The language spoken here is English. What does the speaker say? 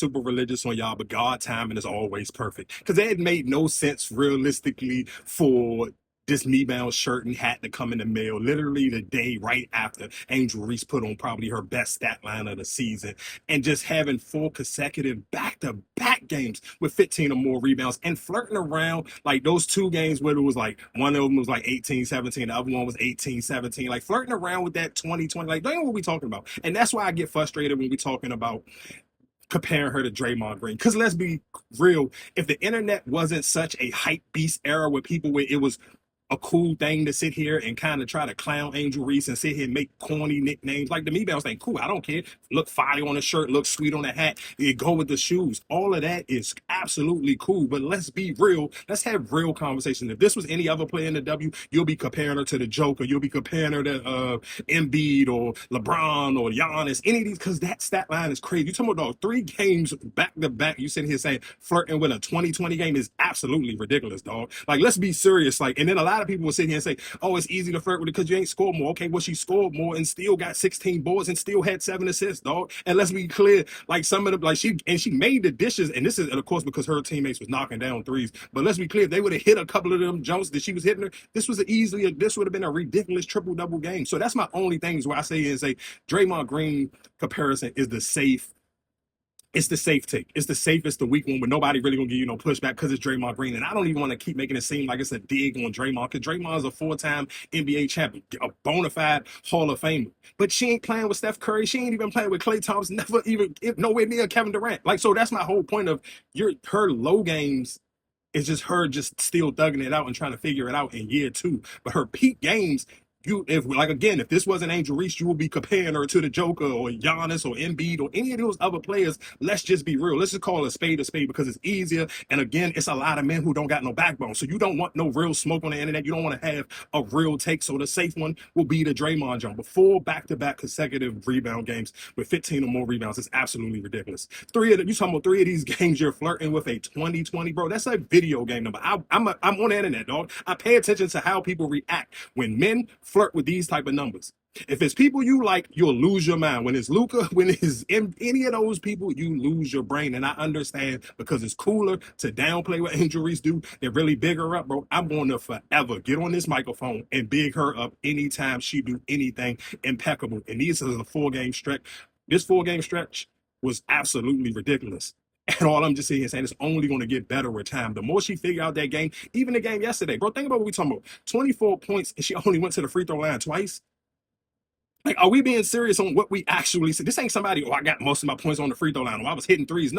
super religious on y'all, but God timing is always perfect. Because it made no sense realistically for this me-bound shirt and hat to come in the mail literally the day right after Angel Reese put on probably her best stat line of the season, and just having 4 consecutive back-to-back games with 15 or more rebounds and flirting around like those 2 games where it was like one of them was like 18-17, the other one was 18-17, like flirting around with that 2020, like that's what we talking about. And that's why I get frustrated when we talking about comparing her to Draymond Green. Because let's be real, if the internet wasn't such a hype beast era where people where it was a cool thing to sit here and kind of try to clown Angel Reese and sit here and make corny nicknames like the Me-Bounce thing. Cool, I don't care. Look fire on the shirt, look sweet on the hat. You go with the shoes. All of that is absolutely cool. But let's be real. Let's have real conversations. If this was any other player in the W, you'll be comparing her to the Joker. You'll be comparing her to Embiid or LeBron or Giannis. Any of these, because that stat line is crazy. You talking about dog, 3 games back to back. You sitting here saying flirting with a 2020 game is absolutely ridiculous, dog. Like, let's be serious. Like, and then a lot of people will sit here and say, oh, it's easy to flirt with it because you ain't scored more. Okay, well, she scored more and still got 16 boards and still had 7 assists, dog. And let's be clear, like some of the, like she made the dishes, and this is, of course, because her teammates was knocking down threes. But let's be clear, if they would have hit a couple of them jumps that she was hitting her, this would have been a ridiculous triple-double game. So that's my only thing is where I say is Draymond Green comparison is the safe. It's the safe take. It's the safest, the weak one, where nobody really gonna give you no pushback because it's Draymond Green. And I don't even want to keep making it seem like it's a dig on Draymond, because Draymond's a 4-time NBA champion, a bona fide Hall of Famer. But she ain't playing with Steph Curry. She ain't even playing with Klay Thompson. Never even nowhere near Kevin Durant. Like, so that's my whole point of her low games. It's just her just still thugging it out and trying to figure it out in year 2. But her peak games, if this wasn't Angel Reese, you would be comparing her to the Joker or Giannis or Embiid or any of those other players. Let's just be real. Let's just call a spade because it's easier. And again, it's a lot of men who don't got no backbone. So you don't want no real smoke on the internet. You don't want to have a real take. So the safe one will be the Draymond jump. But 4 back-to-back consecutive rebound games with 15 or more rebounds is absolutely ridiculous. You talking about 3 of these games you're flirting with a 2020, bro. That's a video game number. I'm on the internet, dog. I pay attention to how people react when men flirt with these type of numbers. If it's people you like, you'll lose your mind. When it's Luka, when it's any of those people, you lose your brain. And I understand, because it's cooler to downplay what Angel Reese do than really big her up, bro. I'm going to forever get on this microphone and big her up anytime she do anything impeccable. And this is a 4-game stretch. This 4-game stretch was absolutely ridiculous. And all I'm just saying is saying it's only going to get better with time. The more she figure out that game, even the game yesterday, bro, think about what we talking about. 24 points, and she only went to the free throw line twice. Like, are we being serious on what we actually see? This ain't somebody, I got most of my points on the free throw line, or I was hitting threes. No.